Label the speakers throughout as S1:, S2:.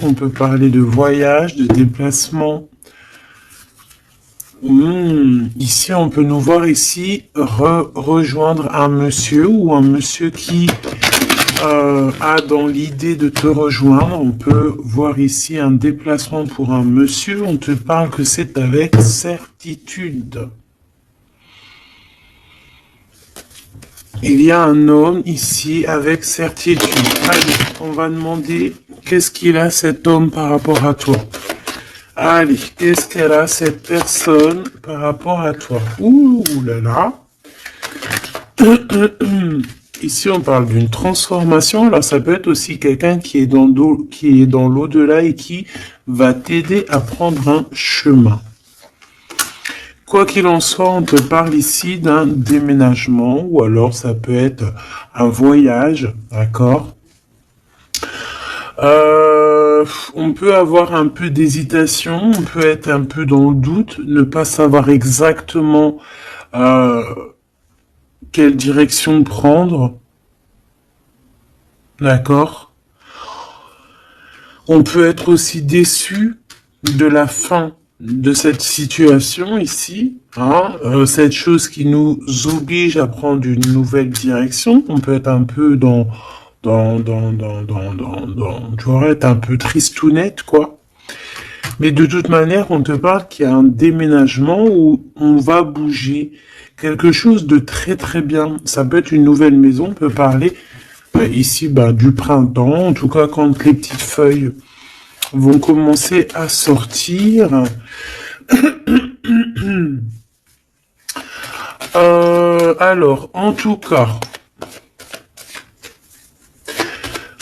S1: On peut parler de voyage, de déplacement. Ici, on peut nous voir ici rejoindre un monsieur ou un monsieur qui a dans l'idée de te rejoindre. On peut voir ici un déplacement pour un monsieur. On te parle que c'est avec certitude. Il y a un homme ici avec certitude. Allez, on va demander qu'est-ce qu'il a cet homme par rapport à toi. Allez, qu'est-ce qu'elle a cette personne par rapport à toi. Ouh là là. Ici, on parle d'une transformation. Alors, ça peut être aussi quelqu'un qui est dans l'au-delà et qui va t'aider à prendre un chemin. Quoi qu'il en soit, on te parle ici d'un déménagement ou alors ça peut être un voyage, d'accord? On peut avoir un peu d'hésitation, on peut être un peu dans le doute, ne pas savoir exactement quelle direction prendre, d'accord? On peut être aussi déçu de la fin de cette situation ici, hein, cette chose qui nous oblige à prendre une nouvelle direction. On peut être un peu tu vois, être un peu tristounette, quoi. Mais de toute manière, on te parle qu'il y a un déménagement où on va bouger quelque chose de très très bien. Ça peut être une nouvelle maison, on peut parler ici du printemps, en tout cas quand les petites feuilles vont commencer à sortir. Alors, en tout cas,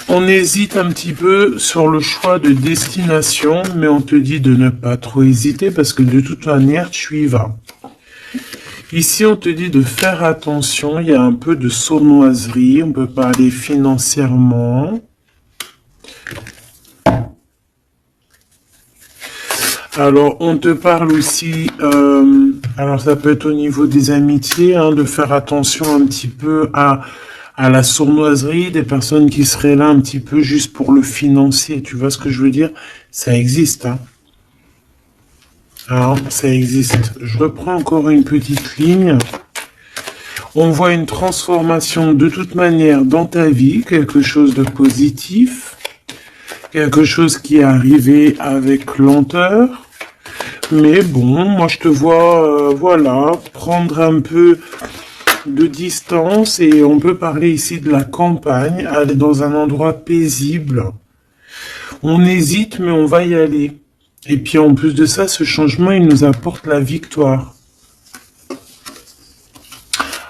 S1: on hésite un petit peu sur le choix de destination, mais on te dit de ne pas trop hésiter parce que de toute manière, tu y vas. Ici, on te dit de faire attention, il y a un peu de sournoiserie, on peut parler financièrement. Alors, on te parle aussi, alors ça peut être au niveau des amitiés, hein, de faire attention un petit peu à la sournoiserie, des personnes qui seraient là un petit peu juste pour le financier, tu vois ce que je veux dire? Ça existe, hein. Alors, ça existe. Je reprends encore une petite ligne. On voit une transformation de toute manière dans ta vie, quelque chose de positif, quelque chose qui est arrivé avec lenteur. Mais bon, moi je te vois, voilà, prendre un peu de distance et on peut parler ici de la campagne, aller dans un endroit paisible. On hésite, mais on va y aller. Et puis en plus de ça, ce changement, il nous apporte la victoire.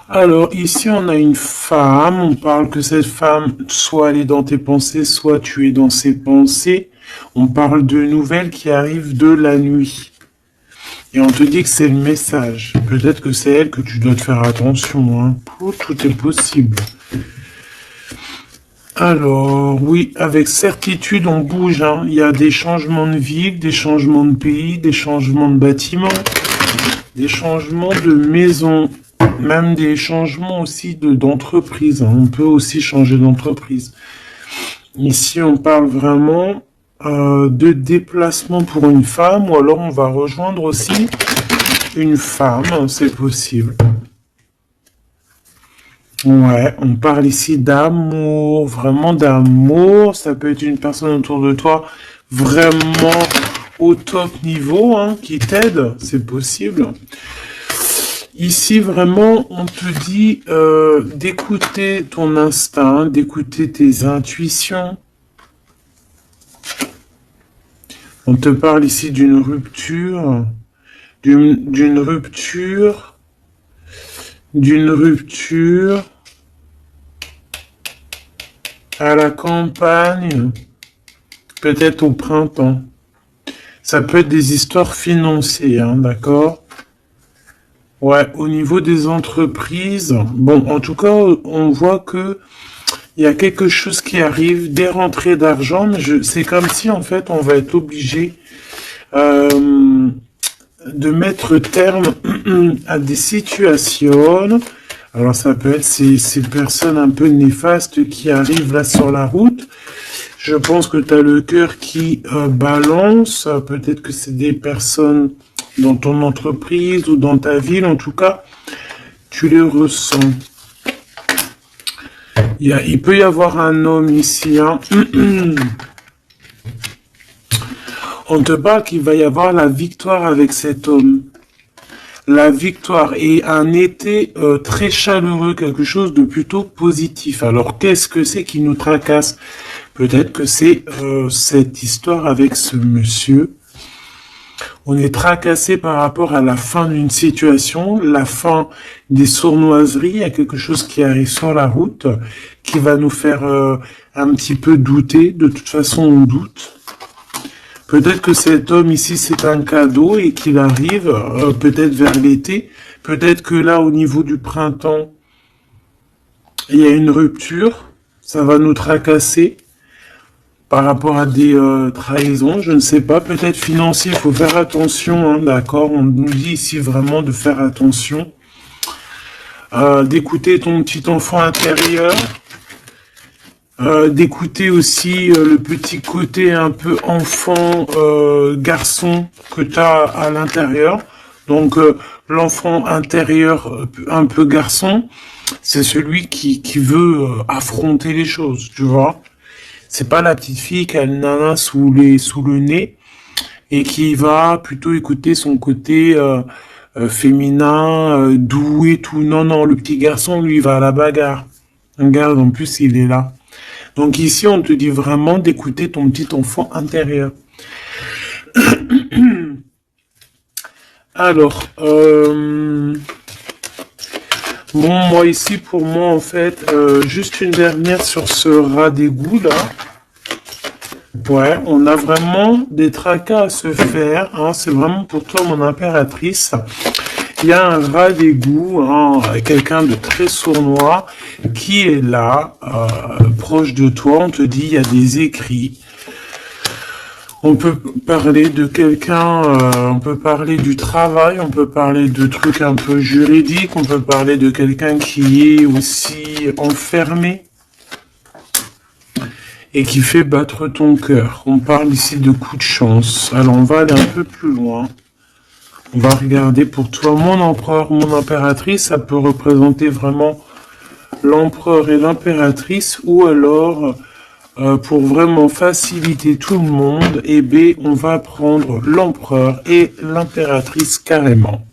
S1: Alors ici, on a une femme, on parle que cette femme, soit elle est dans tes pensées, soit tu es dans ses pensées. On parle de nouvelles qui arrivent de la nuit. Et on te dit que c'est le message. Peut-être que c'est elle que tu dois te faire attention. Hein. Tout est possible. Alors, oui, avec certitude, on bouge. Hein. Il y a des changements de ville, des changements de pays, des changements de bâtiments, des changements de maison, même des changements aussi d'entreprise. Hein. On peut aussi changer d'entreprise. Ici, on parle vraiment de déplacement pour une femme, ou alors on va rejoindre aussi une femme, c'est possible. Ouais, on parle ici d'amour, vraiment d'amour. Ça peut être une personne autour de toi vraiment au top niveau, hein, qui t'aide, c'est possible. Ici, vraiment, on te dit d'écouter ton instinct, d'écouter tes intuitions. On te parle ici d'une rupture, d'une rupture à la campagne, peut-être au printemps. Ça peut être des histoires financières, hein, d'accord? Ouais, au niveau des entreprises, bon, en tout cas, on voit que il y a quelque chose qui arrive, des rentrées d'argent, mais c'est comme si, en fait, on va être obligé de mettre terme à des situations. Alors, ça peut être ces personnes un peu néfastes qui arrivent là sur la route. Je pense que tu as le cœur qui balance. Peut-être que c'est des personnes dans ton entreprise ou dans ta ville. En tout cas, tu les ressens. Il peut y avoir un homme ici. Hein. On te parle qu'il va y avoir la victoire avec cet homme. La victoire et un été très chaleureux, quelque chose de plutôt positif. Alors, qu'est-ce que c'est qui nous tracasse? Peut-être que c'est cette histoire avec ce monsieur. On est tracassé par rapport à la fin d'une situation, la fin des sournoiseries. Il y a quelque chose qui arrive sur la route qui va nous faire un petit peu douter. De toute façon, on doute. Peut-être que cet homme ici, c'est un cadeau et qu'il arrive peut-être vers l'été. Peut-être que là, au niveau du printemps, il y a une rupture. Ça va nous tracasser par rapport à des trahisons. Je ne sais pas. Peut-être financier. Il faut faire attention. Hein, d'accord. On nous dit ici vraiment de faire attention. D'écouter ton petit enfant intérieur. D'écouter aussi le petit côté un peu enfant, garçon que tu as à l'intérieur. Donc l'enfant intérieur un peu garçon, c'est celui qui veut affronter les choses, tu vois. C'est pas la petite fille qui a le nana sous le nez et qui va plutôt écouter son côté féminin, doux et tout. Non, non, le petit garçon, lui, il va à la bagarre. Regarde, en plus, il est là. Donc ici, on te dit vraiment d'écouter ton petit enfant intérieur. Alors, bon, moi ici, pour moi, en fait, juste une dernière sur ce rat d'égout, là. Ouais, on a vraiment des tracas à se faire. Hein, c'est vraiment pour toi, mon impératrice. Il y a un rat d'égout, hein, quelqu'un de très sournois, qui est là, proche de toi. On te dit, il y a des écrits. On peut parler de quelqu'un, on peut parler du travail, on peut parler de trucs un peu juridiques, on peut parler de quelqu'un qui est aussi enfermé et qui fait battre ton cœur. On parle ici de coup de chance. Alors, on va aller un peu plus loin. On va regarder pour toi, mon empereur, mon impératrice, ça peut représenter vraiment l'empereur et l'impératrice, ou alors, pour vraiment faciliter tout le monde, eh bien, on va prendre l'empereur et l'impératrice carrément.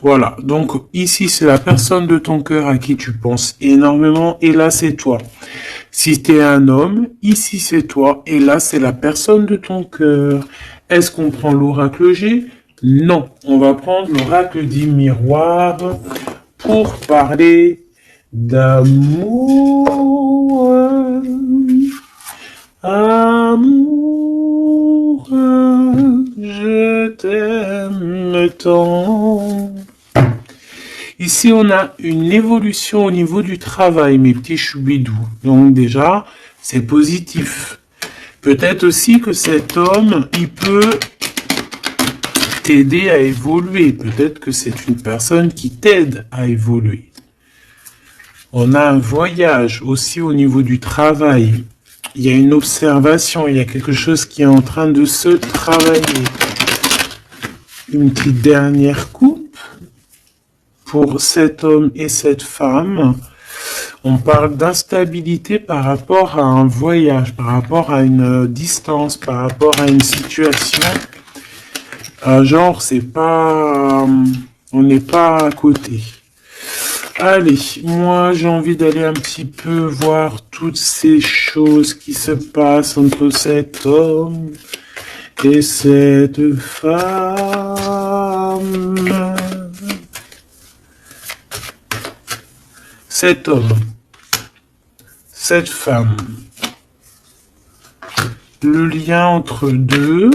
S1: Voilà, donc ici, c'est la personne de ton cœur à qui tu penses énormément, et là, c'est toi. Si tu es un homme, ici, c'est toi, et là, c'est la personne de ton cœur. Est-ce qu'on prend l'oracle G ? Non, on va prendre l'oracle du miroir pour parler d'amour. Amour, je t'aime tant. Ici, on a une évolution au niveau du travail, mes petits choubidous. Donc déjà, c'est positif. Peut-être aussi que cet homme, il peut t'aider à évoluer. Peut-être que c'est une personne qui t'aide à évoluer. On a un voyage aussi au niveau du travail. Il y a une observation, il y a quelque chose qui est en train de se travailler. Une petite dernière coupe pour cet homme et cette femme. On parle d'instabilité par rapport à un voyage, par rapport à une distance, par rapport à une situation. Genre, c'est pas, on n'est pas à côté. Allez, moi j'ai envie d'aller un petit peu voir toutes ces choses qui se passent entre cet homme et cette femme. Cet homme, cette femme, le lien entre deux.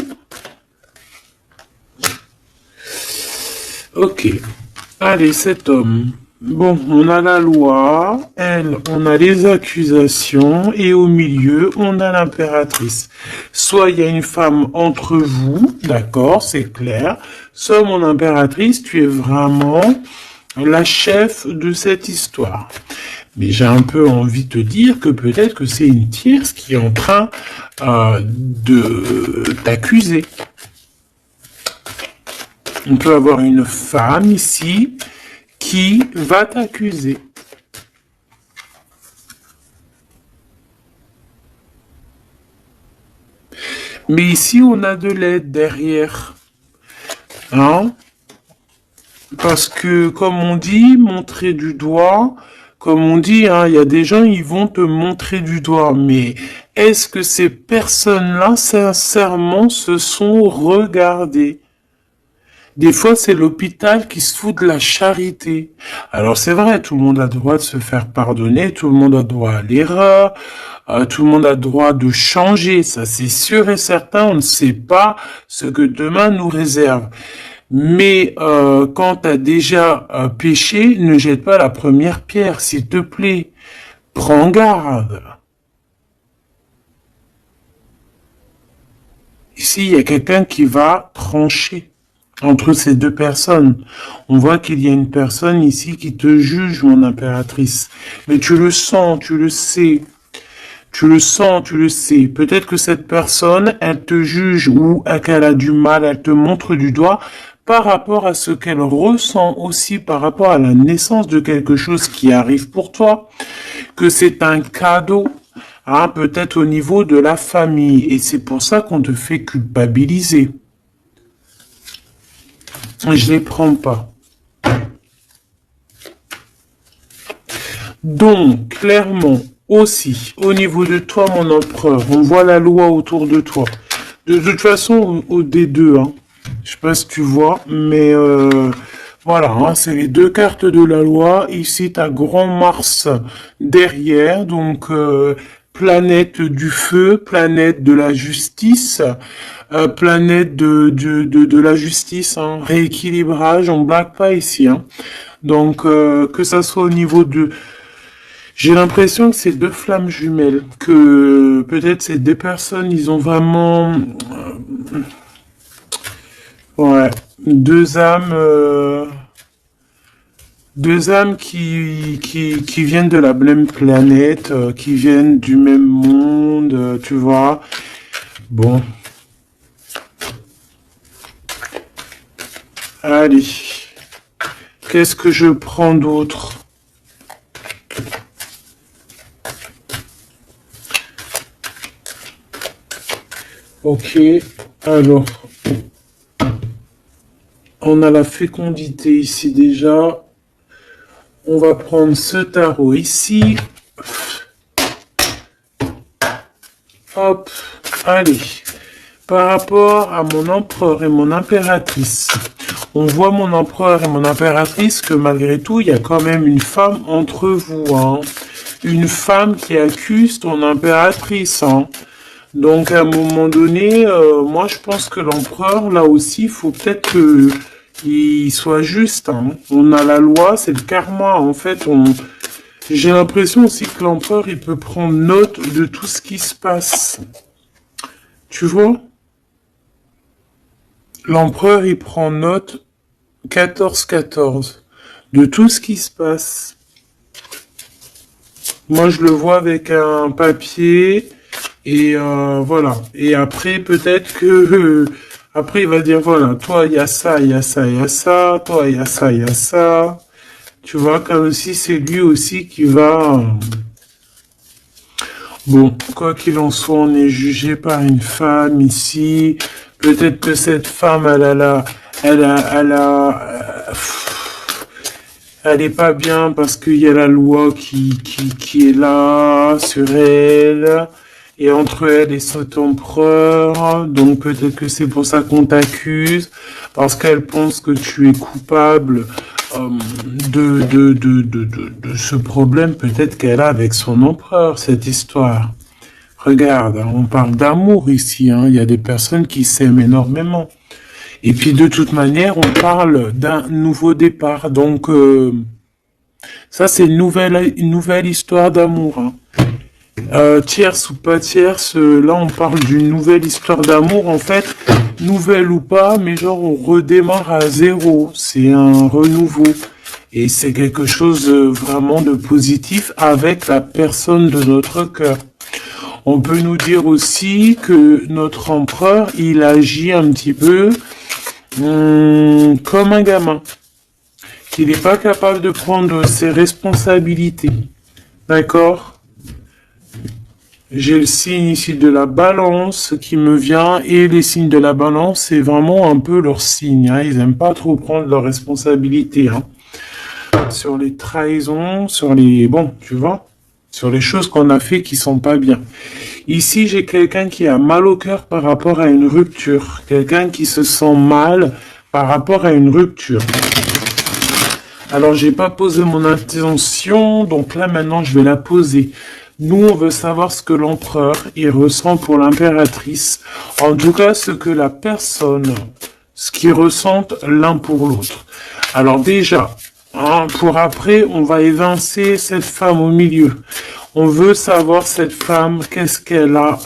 S1: Ok, allez, cet homme. Bon, on a la loi, elle, on a les accusations, et au milieu, on a l'impératrice. Soit il y a une femme entre vous, d'accord, c'est clair, soit mon impératrice, tu es vraiment la chef de cette histoire. Mais j'ai un peu envie de te dire que peut-être que c'est une tierce qui est en train de t'accuser. On peut avoir une femme ici qui va t'accuser. Mais ici, on a de l'aide derrière. Hein? Parce que, comme on dit, montrer du doigt, comme on dit, hein, il y a des gens, ils vont te montrer du doigt. Mais est-ce que ces personnes-là, sincèrement, se sont regardées? Des fois, c'est l'hôpital qui se fout de la charité. Alors, c'est vrai, tout le monde a le droit de se faire pardonner, tout le monde a le droit à l'erreur, tout le monde a le droit de changer. Ça, c'est sûr et certain, on ne sait pas ce que demain nous réserve. Mais quand tu as déjà péché, ne jette pas la première pierre, s'il te plaît. Prends garde. Ici, il y a quelqu'un qui va trancher entre ces deux personnes. On voit qu'il y a une personne ici qui te juge, mon impératrice. Mais tu le sens, tu le sais. Tu le sens, tu le sais. Peut-être que cette personne, elle te juge ou qu'elle a du mal, elle te montre du doigt par rapport à ce qu'elle ressent aussi, par rapport à la naissance de quelque chose qui arrive pour toi, que c'est un cadeau, hein, peut-être au niveau de la famille. Et c'est pour ça qu'on te fait culpabiliser. Je les prends pas. Donc, clairement, aussi, au niveau de toi, mon empereur, on voit la loi autour de toi. De toute façon, au D2, hein, je sais pas si tu vois, mais voilà, hein, c'est les deux cartes de la loi. Ici, tu as Grand Mars derrière, donc planète du feu, planète de la justice, planète de la justice, hein, rééquilibrage, on blague pas ici. Hein. Donc, que ça soit au niveau de... J'ai l'impression que c'est deux flammes jumelles, que peut-être c'est des personnes, ils ont vraiment... ouais, deux âmes qui viennent de la même planète, qui viennent du même monde, tu vois. Bon. Allez. Qu'est-ce que je prends d'autre? Ok, alors, on a la fécondité ici déjà. On va prendre ce tarot ici. Hop, allez. Par rapport à mon empereur et mon impératrice, on voit mon empereur et mon impératrice que malgré tout, il y a quand même une femme entre vous. Hein. Une femme qui accuse ton impératrice. Hein. Donc à un moment donné, moi je pense que l'empereur, là aussi, il faut peut-être qu'il soit juste. Hein. On a la loi, c'est le karma. En fait, j'ai l'impression aussi que l'empereur, il peut prendre note de tout ce qui se passe. Tu vois? L'empereur, il prend note 14-14 de tout ce qui se passe. Moi, je le vois avec un papier... Et voilà. Et après, peut-être que... après, il va dire, voilà, toi, il y a ça, il y a ça, il y a ça. Toi, il y a ça, il y a ça. Tu vois, comme si c'est lui aussi qui va... Bon, quoi qu'il en soit, on est jugé par une femme ici. Peut-être que cette femme, elle est pas bien parce qu'il y a la loi qui est là sur elle. Et entre elle et cet empereur, donc peut-être que c'est pour ça qu'on t'accuse, parce qu'elle pense que tu es coupable de ce problème peut-être qu'elle a avec son empereur, cette histoire. Regarde, hein, on parle d'amour ici, hein, il y a des personnes qui s'aiment énormément. Et puis de toute manière, on parle d'un nouveau départ, donc ça c'est une nouvelle histoire d'amour. Hein. Tierce ou pas tierce, là on parle d'une nouvelle histoire d'amour en fait, nouvelle ou pas, mais genre on redémarre à zéro, c'est un renouveau. Et c'est quelque chose vraiment de positif avec la personne de notre cœur. On peut nous dire aussi que notre empereur, il agit un petit peu comme un gamin, qu'il n'est pas capable de prendre ses responsabilités. D'accord? J'ai le signe ici de la balance qui me vient, et les signes de la balance, c'est vraiment un peu leur signe. Hein. Ils n'aiment pas trop prendre leurs responsabilités. Hein. Sur les trahisons, sur les... Bon, tu vois, sur les choses qu'on a fait qui sont pas bien. Ici, j'ai quelqu'un qui a mal au cœur par rapport à une rupture. Quelqu'un qui se sent mal par rapport à une rupture. Alors, j'ai pas posé mon intention, donc là, maintenant, je vais la poser. Nous, on veut savoir ce que l'empereur, il ressent pour l'impératrice. En tout cas, ce que la personne, ce qu'ils ressentent l'un pour l'autre. Alors déjà, hein, pour après, on va évincer cette femme au milieu. On veut savoir cette femme, qu'est-ce qu'elle a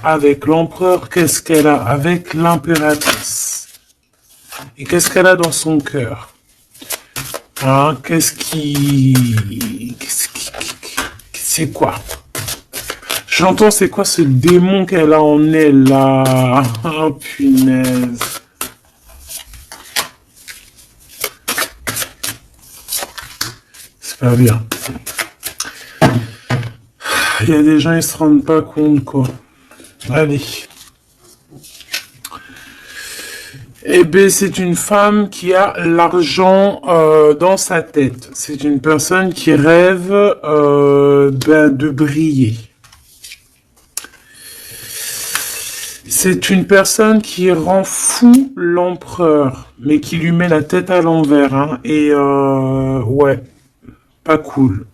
S1: avec l'empereur, qu'est-ce qu'elle a avec l'impératrice. Et qu'est-ce qu'elle a dans son cœur. Hein, c'est quoi? J'entends c'est quoi ce démon qu'elle a en elle là? Oh punaise. C'est pas bien. Il y a des gens, ils se rendent pas compte quoi. Allez. Eh bien, c'est une femme qui a l'argent dans sa tête. C'est une personne qui rêve de briller. C'est une personne qui rend fou l'empereur, mais qui lui met la tête à l'envers. Hein, et ouais, pas cool.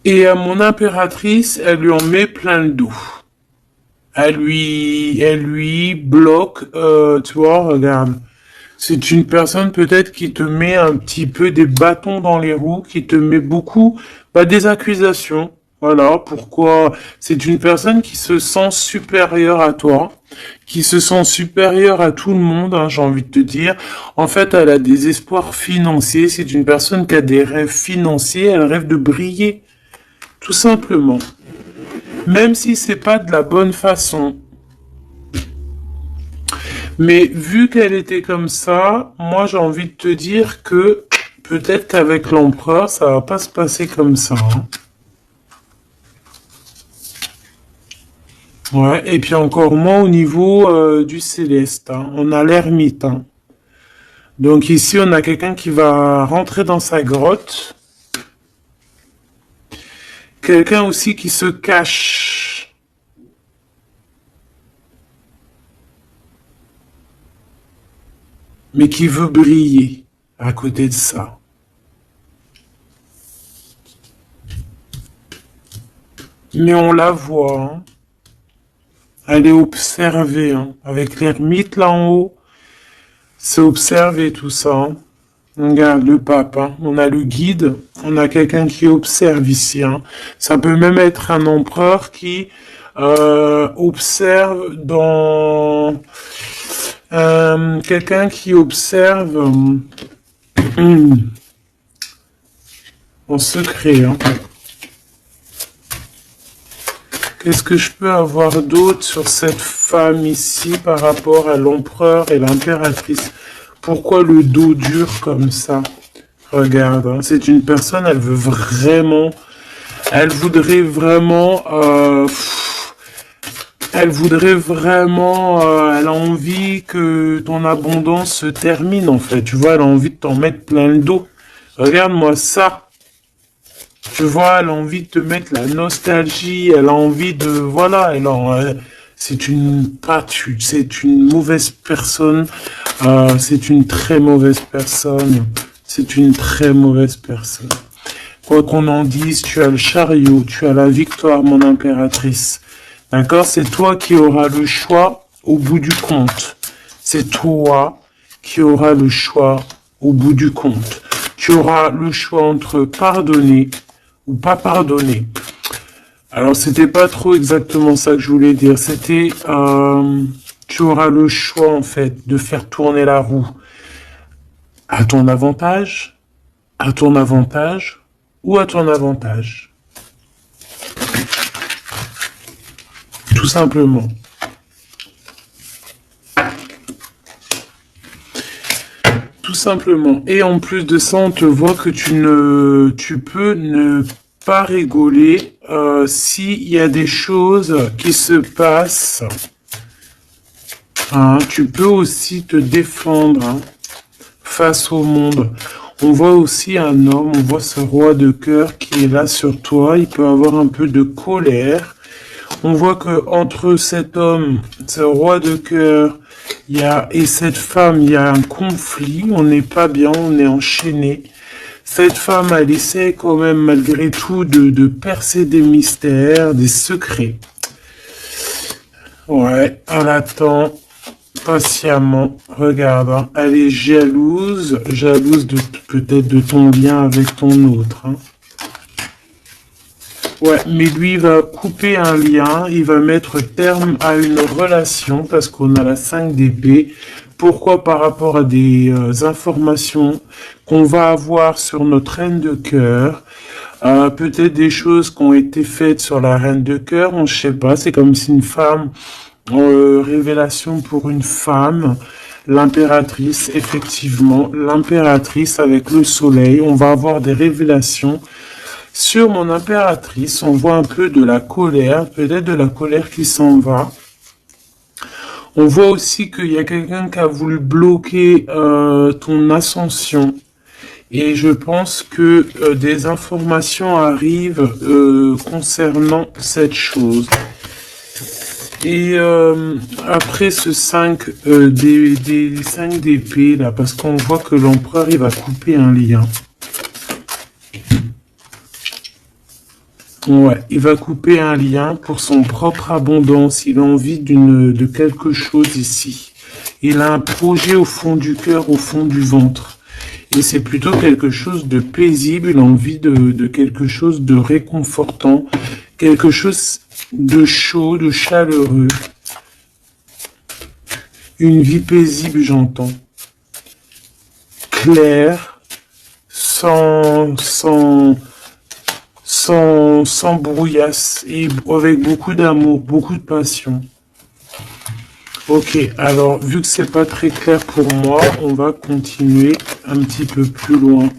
S1: Et à mon impératrice, elle lui en met plein le dos. Elle lui bloque, tu vois, regarde. C'est une personne peut-être qui te met un petit peu des bâtons dans les roues, qui te met beaucoup, des accusations. Voilà, pourquoi c'est une personne qui se sent supérieure à toi, qui se sent supérieure à tout le monde, hein, j'ai envie de te dire. En fait, elle a des espoirs financiers, c'est une personne qui a des rêves financiers, elle rêve de briller. Tout simplement. Même si c'est pas de la bonne façon. Mais vu qu'elle était comme ça, moi j'ai envie de te dire que peut-être qu'avec l'empereur, ça va pas se passer comme ça. Hein. Ouais, et puis encore moins au niveau du céleste. Hein. On a l'ermite. Hein. Donc ici, on a quelqu'un qui va rentrer dans sa grotte. Quelqu'un aussi qui se cache. Mais qui veut briller à côté de ça. Mais on la voit. Hein. Elle est observée. Hein. Avec l'ermite là en haut. C'est observé tout ça. Hein. Regarde le pape, hein. On a le guide, on a quelqu'un qui observe ici. Hein. Ça peut même être un empereur qui observe dans... quelqu'un qui observe en secret. Hein. Qu'est-ce que je peux avoir d'autre sur cette femme ici par rapport à l'empereur et l'impératrice? Pourquoi le dos dur comme ça? Regarde, hein, c'est une personne, elle voudrait vraiment, elle a envie que ton abondance se termine en fait. Tu vois, elle a envie de t'en mettre plein le dos. Regarde-moi ça. Tu vois, elle a envie de te mettre la nostalgie. Elle a envie de, voilà, c'est une mauvaise personne. C'est une très mauvaise personne. C'est une très mauvaise personne. Quoi qu'on en dise, tu as le chariot, tu as la victoire, mon impératrice. D'accord? C'est toi qui auras le choix au bout du compte. C'est toi qui auras le choix au bout du compte. Tu auras le choix entre pardonner ou pas pardonner. Alors, c'était pas trop exactement ça que je voulais dire. C'était, tu auras le choix, en fait, de faire tourner la roue à ton avantage, ou à ton avantage. Tout simplement. Tout simplement. Et en plus de ça, on te voit que tu peux ne pas rigoler s'il y a des choses qui se passent. Hein, tu peux aussi te défendre face au monde. On voit aussi un homme, on voit ce roi de cœur qui est là sur toi. Il peut avoir un peu de colère. On voit que entre cet homme, ce roi de cœur, et cette femme, il y a un conflit. On n'est pas bien, on est enchaîné. Cette femme, elle essaie quand même malgré tout de percer des mystères, des secrets. Ouais, elle attend patiemment. Regarde, hein, elle est jalouse de peut-être de ton lien avec ton autre. Hein. Ouais, mais lui, il va couper un lien, il va mettre terme à une relation parce qu'on a la 5 d'épée. Pourquoi? Par rapport à des informations qu'on va avoir sur notre reine de cœur. Peut-être des choses qui ont été faites sur la reine de cœur, on ne sait pas. C'est comme si une femme, révélation pour une femme, l'impératrice, effectivement, l'impératrice avec le soleil. On va avoir des révélations. Sur mon impératrice, on voit un peu de la colère, peut-être de la colère qui s'en va. On voit aussi qu'il y a quelqu'un qui a voulu bloquer ton ascension. Et je pense que des informations arrivent concernant cette chose. Et après ce 5 des 5 d'épée, là, parce qu'on voit que l'empereur, il va couper un lien. Ouais, il va couper un lien pour son propre abondance. Il a envie de quelque chose ici. Il a un projet au fond du cœur, au fond du ventre. Et c'est plutôt quelque chose de paisible. Il a envie de quelque chose de réconfortant. Quelque chose de chaud, de chaleureux. Une vie paisible, j'entends. Claire, sans brouillasse et avec beaucoup d'amour, beaucoup de passion. Ok, alors vu que c'est pas très clair pour moi, on va continuer un petit peu plus loin.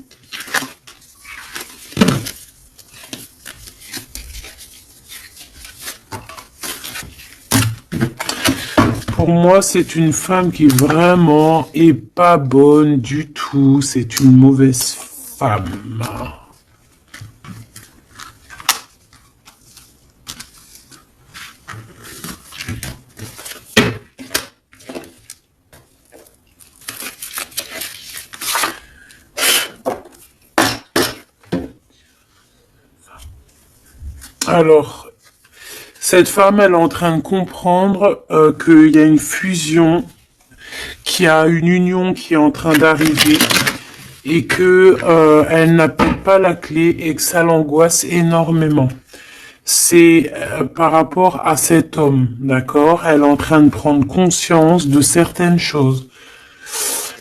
S1: Pour moi, c'est une femme qui vraiment est pas bonne du tout. C'est une mauvaise femme. Alors, cette femme, elle est en train de comprendre qu'il y a une fusion, qu'il y a une union qui est en train d'arriver et que elle n'a peut-être pas la clé et que ça l'angoisse énormément. C'est par rapport à cet homme, d'accord? Elle est en train de prendre conscience de certaines choses.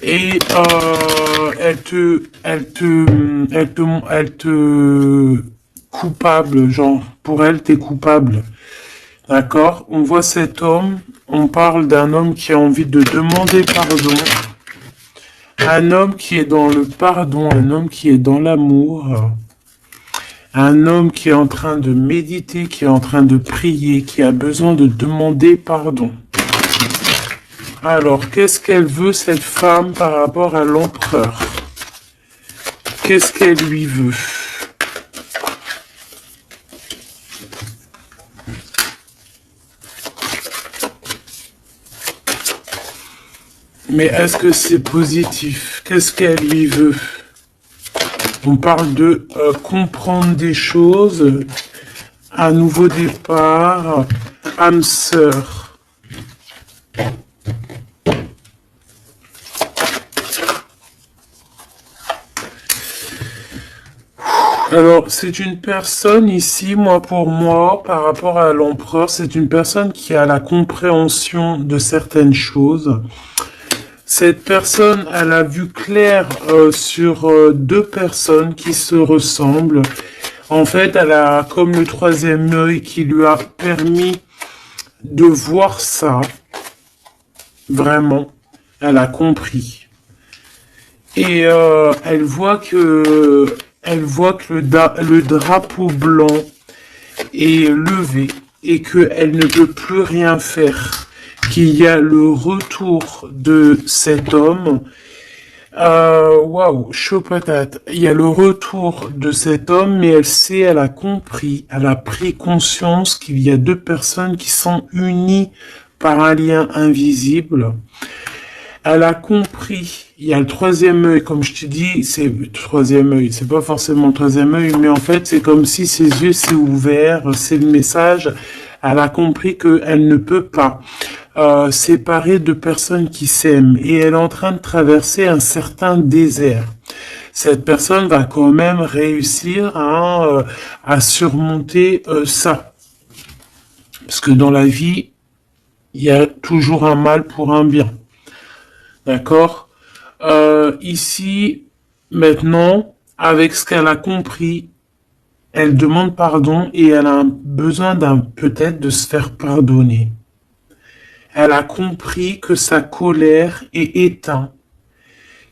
S1: Et elle te coupable, genre, pour elle, t'es coupable. D'accord? On voit cet homme, on parle d'un homme qui a envie de demander pardon, un homme qui est dans le pardon, un homme qui est dans l'amour, un homme qui est en train de méditer, qui est en train de prier, qui a besoin de demander pardon. Alors, qu'est-ce qu'elle veut, cette femme, par rapport à l'empereur? Qu'est-ce qu'elle lui veut? Mais est-ce que c'est positif? Qu'est-ce qu'elle lui veut? On parle de comprendre des choses, un nouveau départ, âme sœur. Alors, c'est une personne ici, moi pour moi, par rapport à l'empereur, c'est une personne qui a la compréhension de certaines choses. Cette personne, elle a vu clair sur deux personnes qui se ressemblent. En fait, elle a comme le troisième œil qui lui a permis de voir ça. Vraiment, elle a compris. Et elle voit que le drapeau blanc est levé et qu'elle ne peut plus rien faire. Qu'il y a le retour de cet homme. Waouh, chaud patate. Il y a le retour de cet homme, mais elle a compris, elle a pris conscience qu'il y a deux personnes qui sont unies par un lien invisible. Elle a compris. Il y a le troisième œil, comme je te dis, c'est le troisième œil. C'est pas forcément le troisième œil, mais en fait, c'est comme si ses yeux s'est ouverts. C'est le message. Elle a compris qu'elle ne peut pas séparer deux personnes qui s'aiment et elle est en train de traverser un certain désert. Cette personne va quand même réussir à surmonter ça. Parce que dans la vie, il y a toujours un mal pour un bien. D'accord. Ici, maintenant, avec ce qu'elle a compris, elle demande pardon et elle a besoin peut-être de se faire pardonner. Elle a compris que sa colère est éteinte,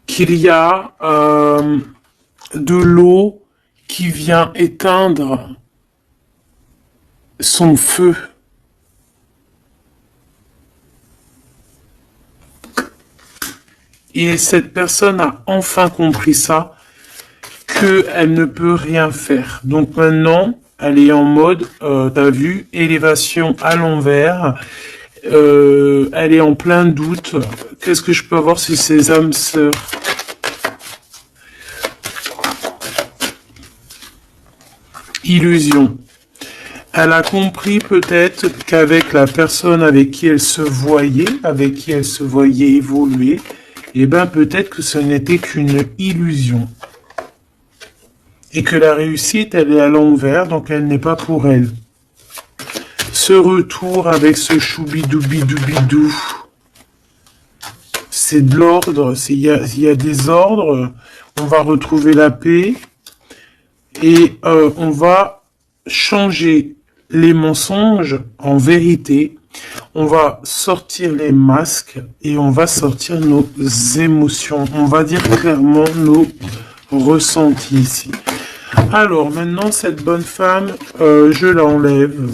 S1: qu'il y a de l'eau qui vient éteindre son feu. Et cette personne a enfin compris ça, qu'elle ne peut rien faire. Donc maintenant, elle est en mode, t'as vu, élévation à l'envers. Elle est en plein doute. Qu'est-ce que je peux avoir sur ces âmes sœurs? Illusion. Elle a compris peut-être qu'avec la personne avec qui elle se voyait évoluer, eh ben peut-être que ce n'était qu'une illusion. Et que la réussite, elle est à l'envers, donc elle n'est pas pour elle. Ce retour avec ce choubidoubidou, c'est de l'ordre, il y a des ordres, on va retrouver la paix et on va changer les mensonges en vérité, on va sortir les masques et on va sortir nos émotions, on va dire clairement nos ressentis ici. Alors maintenant cette bonne femme, je l'enlève.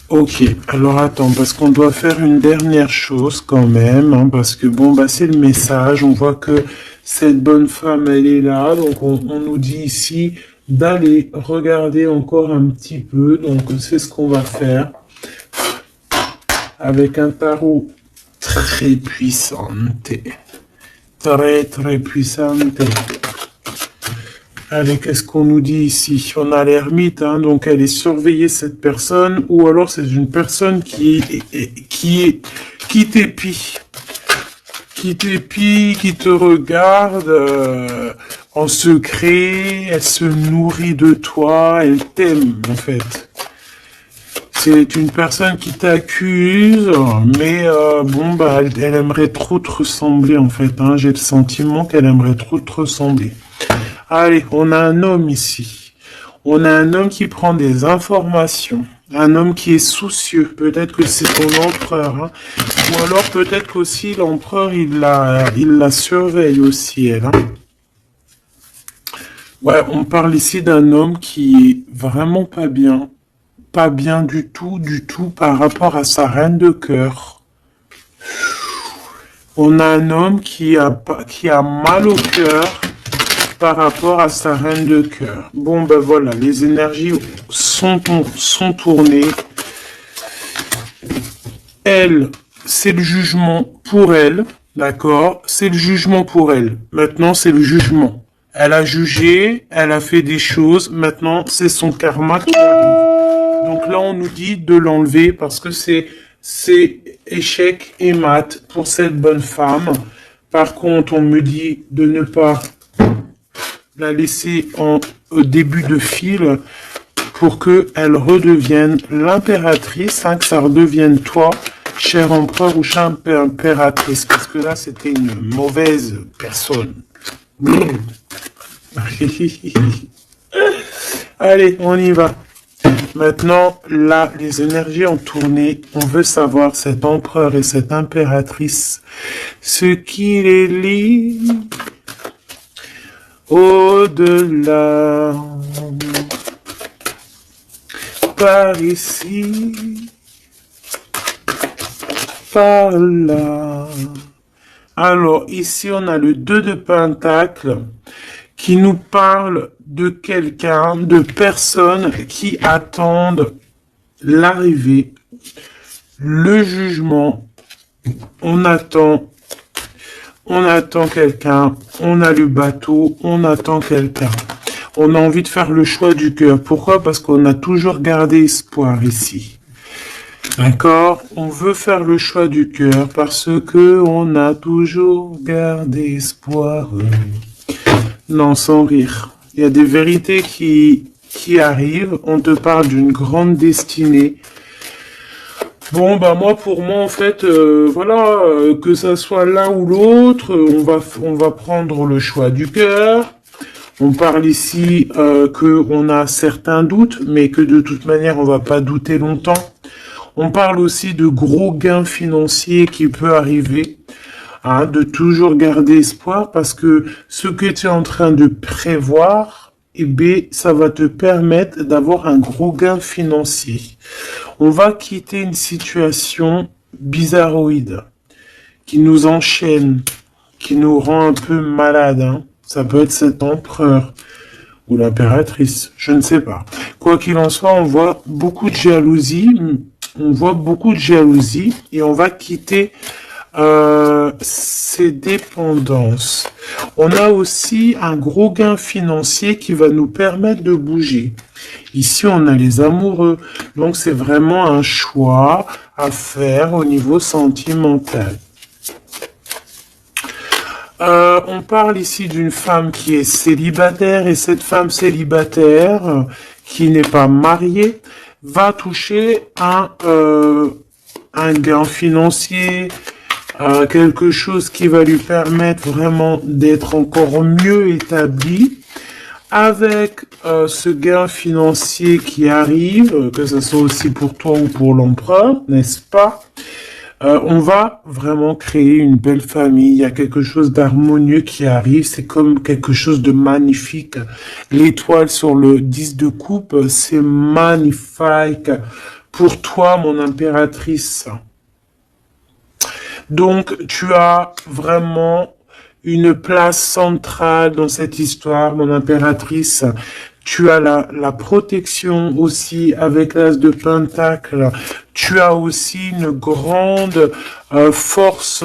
S1: Ok, alors attends, parce qu'on doit faire une dernière chose quand même, hein, parce que bon, bah c'est le message, on voit que cette bonne femme, elle est là, donc on nous dit ici d'aller regarder encore un petit peu, donc c'est ce qu'on va faire, avec un tarot très puissant, très puissant. Allez, qu'est-ce qu'on nous dit ici? On a l'ermite, hein, donc elle est surveillée cette personne, ou alors c'est une personne qui t'épie, qui te regarde en secret, elle se nourrit de toi, elle t'aime en fait. C'est une personne qui t'accuse, mais bon, bah elle aimerait trop te ressembler en fait, hein, j'ai le sentiment qu'elle aimerait trop te ressembler. Allez, on a un homme ici. On a un homme qui prend des informations. Un homme qui est soucieux. Peut-être que c'est ton empereur. Hein. Ou alors peut-être qu'aussi l'empereur, il la surveille aussi, elle. Hein. Ouais, on parle ici d'un homme qui est vraiment pas bien. Pas bien du tout par rapport à sa reine de cœur. On a un homme qui a mal au cœur par rapport à sa reine de cœur. Bon, ben voilà, les énergies sont tournées. Elle, c'est le jugement pour elle, d'accord? C'est le jugement pour elle. Maintenant, c'est le jugement. Elle a jugé, elle a fait des choses, maintenant, c'est son karma qui arrive. Donc là, on nous dit de l'enlever parce que c'est échec et mat pour cette bonne femme. Par contre, on me dit de ne pas la laisser au début de fil pour que elle redevienne l'impératrice, hein, que ça redevienne toi, cher empereur ou chère impératrice, parce que là, c'était une mauvaise personne. Allez, on y va. Maintenant, là, les énergies ont tourné. On veut savoir, cet empereur et cette impératrice, ce qui les lie au-delà, par ici, par là. Alors, ici, on a le 2 de Pentacle qui nous parle de quelqu'un, de personnes qui attendent l'arrivée, le jugement. On attend quelqu'un, on a le bateau, on attend quelqu'un. On a envie de faire le choix du cœur. Pourquoi? Parce qu'on a toujours gardé espoir ici. D'accord? On veut faire le choix du cœur parce que on a toujours gardé espoir. Non, sans rire. Il y a des vérités qui arrivent. On te parle d'une grande destinée. Bon, bah moi, pour moi, en fait, voilà, que ça soit l'un ou l'autre, on va prendre le choix du cœur. On parle ici que on a certains doutes, mais que de toute manière, on va pas douter longtemps. On parle aussi de gros gains financiers qui peut arriver. Hein, de toujours garder espoir parce que ce que tu es en train de prévoir, eh bien, ça va te permettre d'avoir un gros gain financier. On va quitter une situation bizarroïde qui nous enchaîne, qui nous rend un peu malade. Hein. Ça peut être cet empereur ou l'impératrice, je ne sais pas. Quoi qu'il en soit, on voit beaucoup de jalousie. On voit beaucoup de jalousie et on va quitter ces dépendances. On a aussi un gros gain financier qui va nous permettre de bouger. Ici, on a les amoureux. Donc, c'est vraiment un choix à faire au niveau sentimental. On parle ici d'une femme qui est célibataire et cette femme célibataire qui n'est pas mariée va toucher un gain financier, quelque chose qui va lui permettre vraiment d'être encore mieux établi. Avec ce gain financier qui arrive, que ce soit aussi pour toi ou pour l'empereur, n'est-ce pas? On va vraiment créer une belle famille. Il y a quelque chose d'harmonieux qui arrive. C'est comme quelque chose de magnifique. L'étoile sur le 10 de coupe, c'est magnifique. Pour toi, mon impératrice. Donc, tu as vraiment une place centrale dans cette histoire, mon impératrice. Tu as la protection aussi avec l'as de Pentacle. Tu as aussi une grande force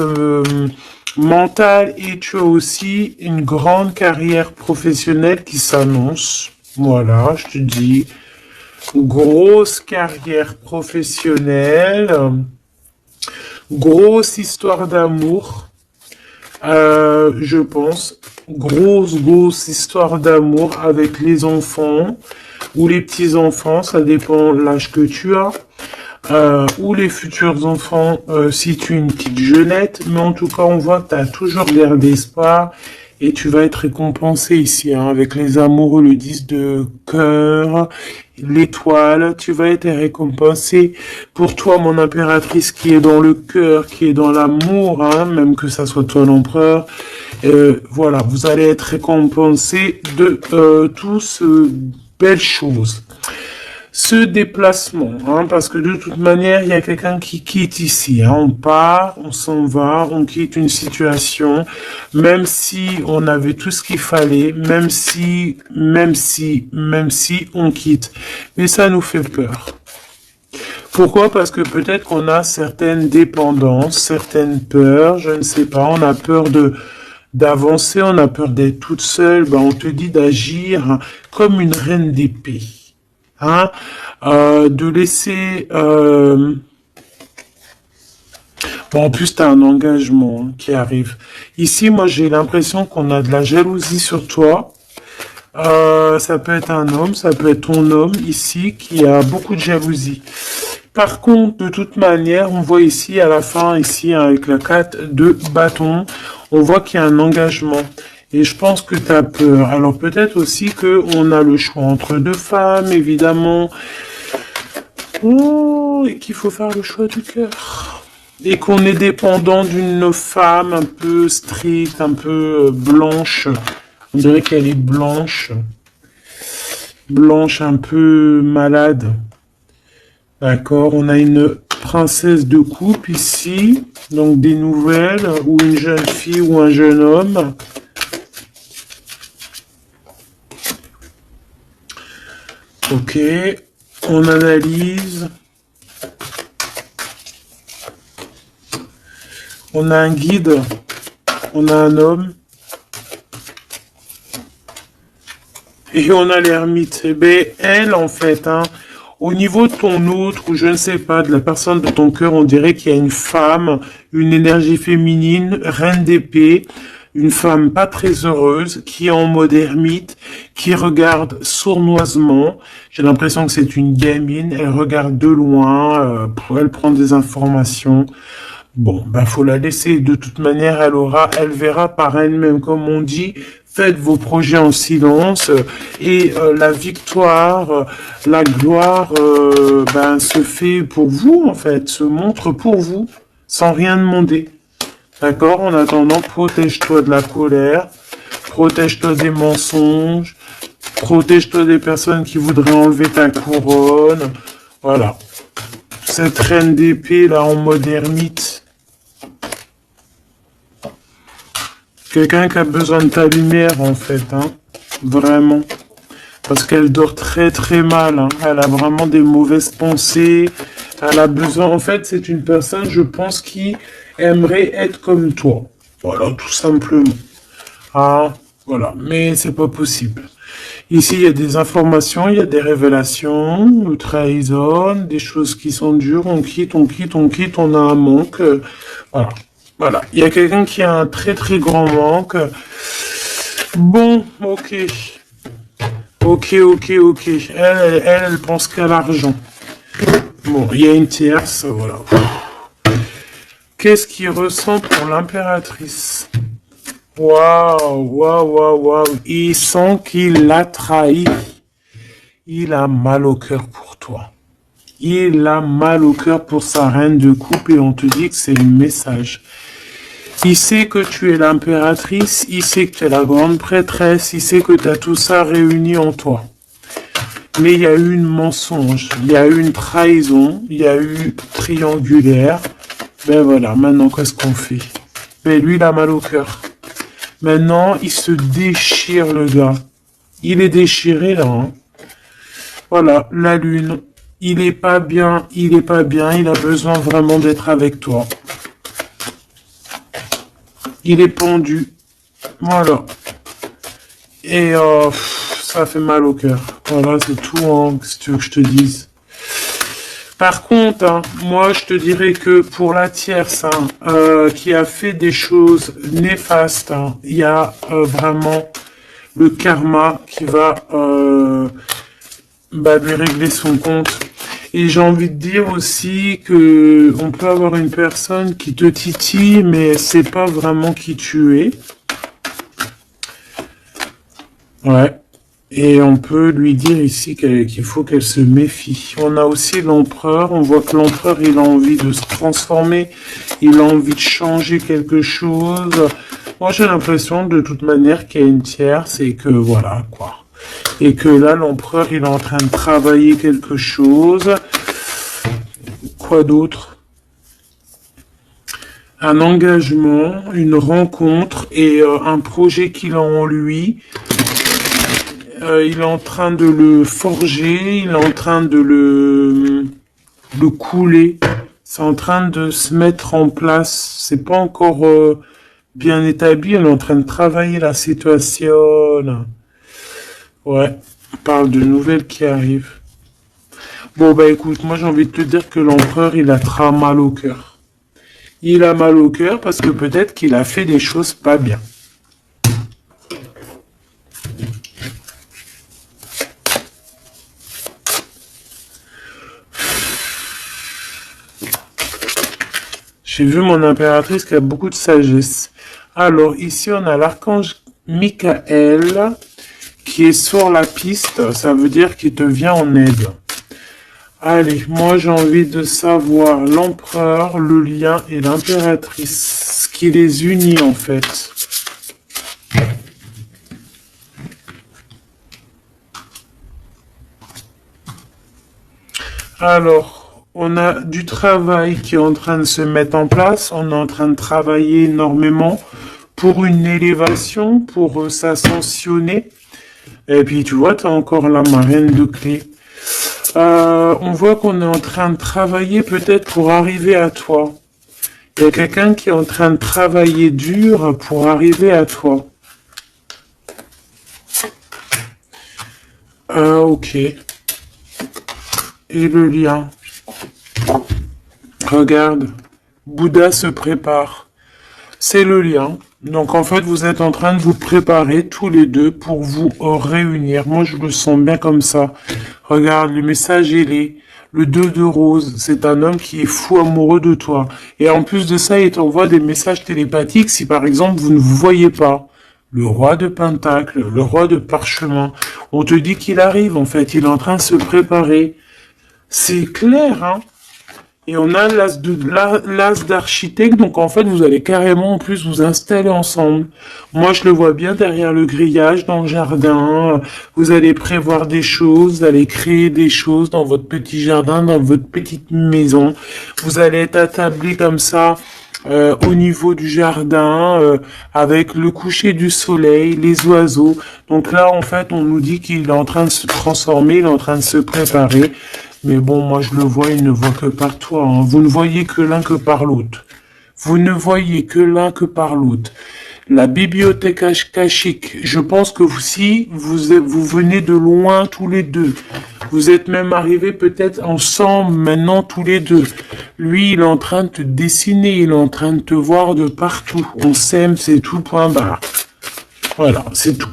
S1: mentale et tu as aussi une grande carrière professionnelle qui s'annonce. Voilà, je te dis, grosse carrière professionnelle. Grosse histoire d'amour, je pense. Grosse histoire d'amour avec les enfants ou les petits-enfants, ça dépend de l'âge que tu as. Ou les futurs enfants si tu es une petite jeunette. Mais en tout cas, on voit que tu as toujours gardé espoir. Et tu vas être récompensé ici, hein, avec les amoureux, le 10 de cœur, l'étoile. Tu vas être récompensé pour toi, mon impératrice, qui est dans le cœur, qui est dans l'amour, hein, même que ça soit toi l'empereur. Voilà, vous allez être récompensé de toutes ces belles choses. Ce déplacement, hein, parce que de toute manière, il y a quelqu'un qui quitte ici. Hein, on part, on s'en va, on quitte une situation, même si on avait tout ce qu'il fallait, même si on quitte. Mais ça nous fait peur. Pourquoi? Parce que peut-être qu'on a certaines dépendances, certaines peurs, je ne sais pas, on a peur d'avancer, on a peur d'être toute seule, ben on te dit d'agir comme une reine d'épée. Hein, de laisser bon, en plus tu as un engagement, hein, qui arrive ici. Moi j'ai l'impression qu'on a de la jalousie sur toi Ça peut être un homme, ça peut être ton homme ici qui a beaucoup de jalousie. Par contre, de toute manière, on voit ici à la fin, ici avec la 4 de bâton, on voit qu'il y a un engagement. Et je pense que tu as peur. Alors peut-être aussi que on a le choix entre deux femmes, évidemment. Oh, et qu'il faut faire le choix du cœur. Et qu'on est dépendant d'une femme un peu stricte, un peu blanche. On dirait qu'elle est blanche. Blanche, un peu malade. D'accord, on a une princesse de coupe ici. Donc des nouvelles, ou une jeune fille ou un jeune homme. Ok, on analyse. On a un guide. On a un homme. Et on a l'ermite. Eh bien, elle, en fait, hein, au niveau de ton autre, ou je ne sais pas, de la personne de ton cœur, on dirait qu'il y a une femme, une énergie féminine, reine d'épée, une femme pas très heureuse, qui est en mode ermite, qui regarde sournoisement. J'ai l'impression que c'est une gamine, elle regarde de loin, elle prend des informations. Bon, ben faut la laisser. De toute manière, elle verra par elle-même, comme on dit. Faites vos projets en silence et la victoire, la gloire, se fait pour vous en fait, se montre pour vous, sans rien demander. D'accord? En attendant, protège-toi de la colère, protège-toi des mensonges, protège-toi des personnes qui voudraient enlever ta couronne. Voilà. Cette reine d'épée là en mode ermite. Quelqu'un qui a besoin de ta lumière, en fait, hein. Vraiment. Parce qu'elle dort très très mal, hein. Elle a vraiment des mauvaises pensées. Elle a besoin... En fait, c'est une personne, je pense, qui aimerait être comme toi. Voilà, tout simplement. Ah, voilà. Mais c'est pas possible. Ici, il y a des informations, il y a des révélations, on trahison, des choses qui sont dures, on quitte, on a un manque. Voilà. Voilà, il y a quelqu'un qui a un très très grand manque. Bon, ok. Ok. Elle pense qu'à l'argent. Bon, il y a une tierce, voilà. Qu'est-ce qu'il ressent pour l'impératrice? Waouh. Il sent qu'il l'a trahi. Il a mal au cœur pour toi. Il a mal au cœur pour sa reine de coupe et on te dit que c'est le message. Il sait que tu es l'impératrice, il sait que tu es la grande prêtresse, il sait que tu as tout ça réuni en toi. Mais il y a eu une mensonge, il y a eu une trahison, il y a eu triangulaire. Ben voilà, maintenant qu'est-ce qu'on fait? Ben lui, il a mal au cœur. Maintenant, il se déchire le gars. Il est déchiré là. Hein. Voilà, la lune. Il est pas bien, il a besoin vraiment d'être avec toi. Il est pendu. Voilà. Et ça fait mal au cœur. Voilà, c'est tout, hein, si tu veux que je te dise. Par contre, hein, moi, je te dirais que pour la tierce, hein, qui a fait des choses néfastes, hein, il y a vraiment le karma qui va lui régler son compte. Et j'ai envie de dire aussi que on peut avoir une personne qui te titille, mais c'est pas vraiment qui tu es. Ouais. Et on peut lui dire ici qu'il faut qu'elle se méfie. On a aussi l'empereur. On voit que l'empereur, il a envie de se transformer. Il a envie de changer quelque chose. Moi, j'ai l'impression, de toute manière, qu'il y a une tierce et que voilà, quoi. Et que là, l'empereur, il est en train de travailler quelque chose. Quoi d'autre? Un engagement, une rencontre et un projet qu'il a en lui. Il est en train de le forger, il est en train de le couler. C'est en train de se mettre en place. C'est pas encore bien établi. Elle est en train de travailler la situation. Ouais, on parle de nouvelles qui arrivent. Bon, bah écoute, moi j'ai envie de te dire que l'empereur, il a très mal au cœur. Il a mal au cœur parce que peut-être qu'il a fait des choses pas bien. J'ai vu mon impératrice qui a beaucoup de sagesse. Alors, ici, on a l'archange Michael qui est sur la piste. Ça veut dire qu'il te vient en aide. Allez, moi, j'ai envie de savoir l'empereur, le lien et l'impératrice. Ce qui les unit, en fait. Alors, on a du travail qui est en train de se mettre en place. On est en train de travailler énormément pour une élévation, pour s'ascensionner. Et puis, tu vois, tu as encore la marraine de clé. On voit qu'on est en train de travailler peut-être pour arriver à toi. Il y a quelqu'un qui est en train de travailler dur pour arriver à toi. Ok. Et le lien. Regarde. Bouddha se prépare. C'est le lien. Donc en fait, vous êtes en train de vous préparer tous les deux pour vous réunir. Moi, je le sens bien comme ça. Regarde, le message il est le 2 de rose. C'est un homme qui est fou amoureux de toi. Et en plus de ça, il t'envoie des messages télépathiques si par exemple vous ne vous voyez pas. Le roi de Pentacle, le roi de Parchemin. On te dit qu'il arrive en fait. Il est en train de se préparer. C'est clair, hein? Et on a l'as d'architecte, donc en fait, vous allez carrément en plus vous installer ensemble. Moi, je le vois bien derrière le grillage, dans le jardin. Vous allez prévoir des choses, vous allez créer des choses dans votre petit jardin, dans votre petite maison. Vous allez être attablé comme ça. Au niveau du jardin, avec le coucher du soleil, les oiseaux. Donc là, en fait, on nous dit qu'il est en train de se transformer, il est en train de se préparer. Mais bon, moi je le vois, il ne voit que par toi. Hein. Vous ne voyez que l'un que par l'autre. Vous ne voyez que l'un que par l'autre. La bibliothèque akashique, je pense que vous venez de loin tous les deux. Vous êtes même arrivés peut-être ensemble maintenant tous les deux. Lui, il est en train de te dessiner, il est en train de te voir de partout. On s'aime, c'est tout, point barre. Voilà, c'est tout.